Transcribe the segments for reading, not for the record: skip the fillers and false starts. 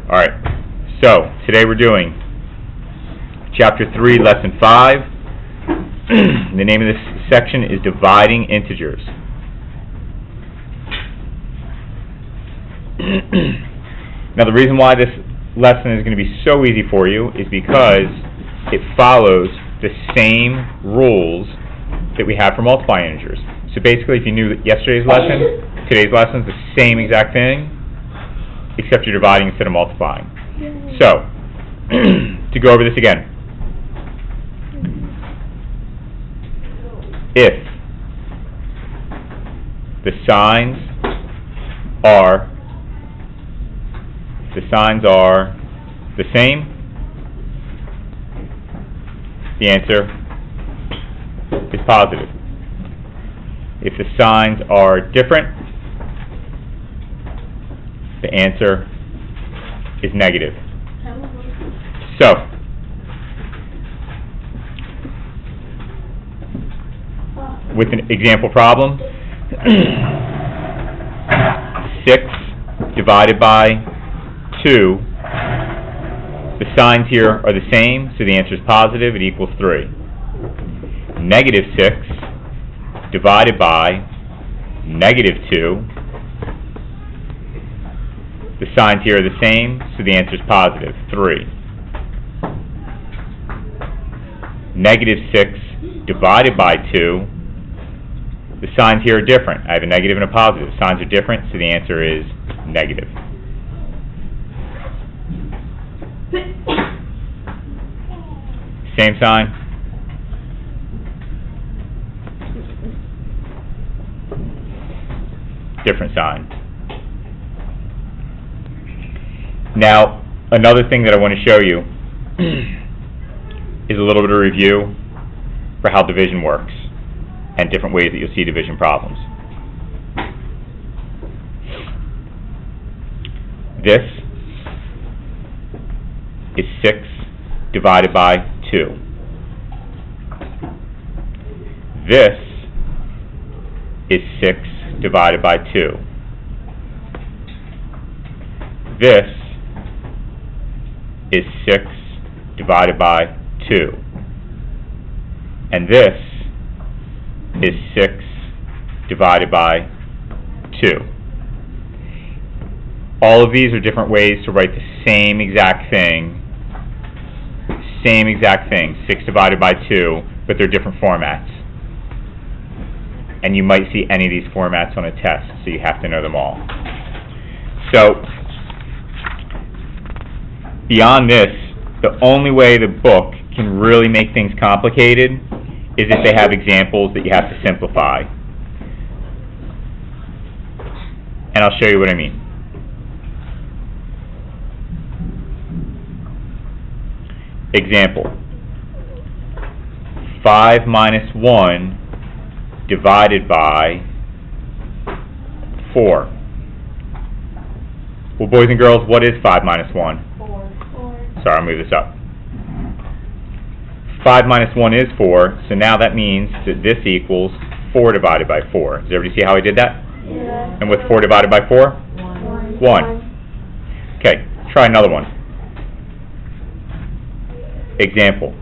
Alright, so today we're doing Chapter 3, Lesson 5. The name of this section is Dividing Integers. Now the reason why this lesson is going to be so easy for you is because it follows the same rules that we have for multiplying integers. So basically, if you knew yesterday's lesson, today's lesson is the same exact thing, except you're dividing instead of multiplying. So, to go over this again, if the signs are the same, the answer is positive. If the signs are different, the answer is negative. So, with an example problem, 6 divided by 2, the signs here are the same, so the answer is positive, it equals 3. Negative 6 divided by negative 2, the signs here are the same, so the answer is positive, 3. Negative 6 divided by 2, the signs here are different. I have a negative and a positive. Signs are different, so the answer is negative. Same sign. Different sign. Now, another thing that I want to show you is a little bit of review for how division works and different ways that you'll see division problems. This is 6 divided by 2. This is 6 divided by 2. This is 6 divided by 2. And this is 6 divided by 2. All of these are different ways to write the same exact thing. 6 divided by 2, but they're different formats. And you might see any of these formats on a test, so you have to know them all. So, beyond this, the only way the book can really make things complicated is if they have examples that you have to simplify. And I'll show you what I mean. Example. 5 minus 1 divided by 4. Well, boys and girls, what is 5 minus 1? 4. Sorry, I'll move this up. 5 minus 1 is 4, so now that means that this equals 4 divided by 4. Does everybody see how I did that? Yeah. And what's 4 divided by 4? 1. Okay, try another one. Example.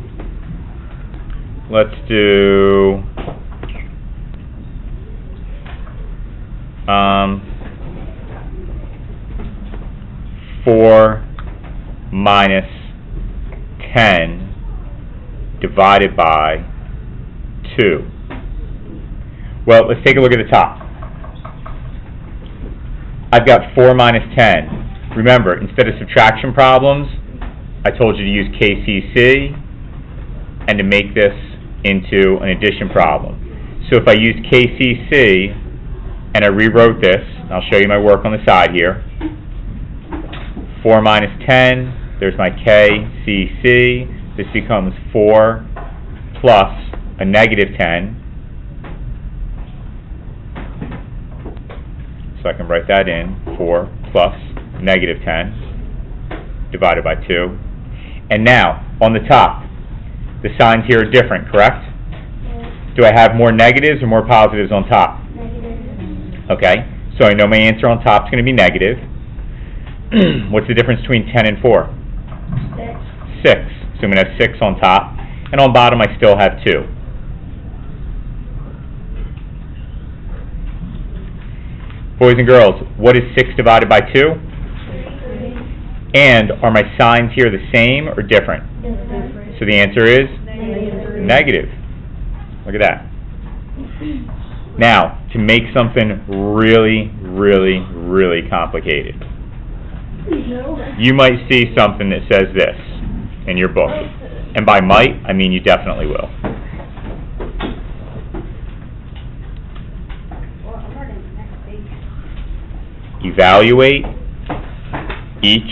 Let's do 4 minus 10 divided by 2. Well, let's take a look at the top. I've got 4 minus 10. Remember, instead of subtraction problems, I told you to use KCC and to make this into an addition problem. So if I use KCC and I rewrote this, I'll show you my work on the side here. 4 minus 10, there's my KCC. This becomes 4 plus a negative 10. So I can write that in, 4 plus negative 10 divided by 2. And now, on the top, the signs here are different, correct? Yeah. Do I have more negatives or more positives on top? Negative. Okay, so I know my answer on top is going to be negative. What's the difference between 10 and 4? 6. 6. So I'm going to have 6 on top, and on bottom I still have 2. Boys and girls, what is 6 divided by 2? 3. And are my signs here the same or different? Different. So the answer is Negative. negative. Look at that. Now, to make something really, really, really complicated, you might see something that says this in your book. And by might, I mean you definitely will. Evaluate each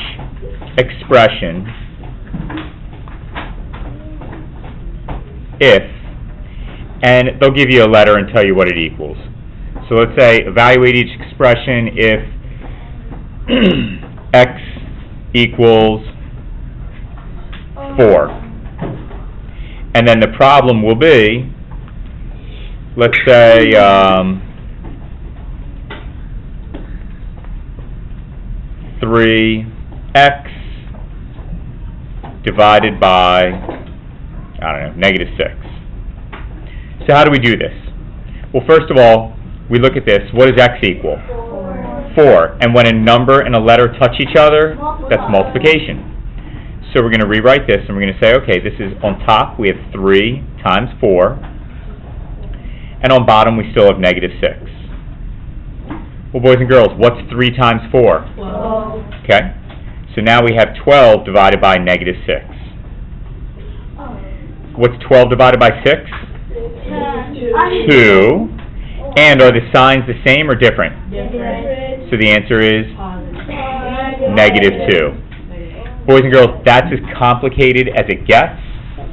expression if, and they'll give you a letter and tell you what it equals. So let's say evaluate each expression if x equals 4. And then the problem will be, let's say, 3x divided by, I don't know, negative 6. So how do we do this? Well, first of all, we look at this. What does x equal? 4. And when a number and a letter touch each other, that's multiplication. So we're going to rewrite this, and we're going to say, okay, this is on top, we have 3 times 4. And on bottom, we still have negative 6. Well, boys and girls, what's 3 times 4? 12. Okay. So now we have 12 divided by negative 6. What's 12 divided by 6? 2. And are the signs the same or different? Different. So the answer is Positive. negative 2. Boys and girls, that's as complicated as it gets,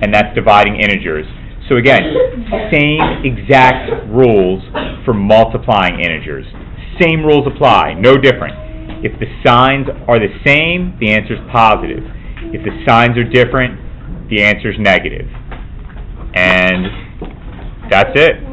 and that's dividing integers. So again, same exact rules for multiplying integers. Same rules apply, no different. If the signs are the same, the answer is positive. If the signs are different, the answer is negative. And that's it.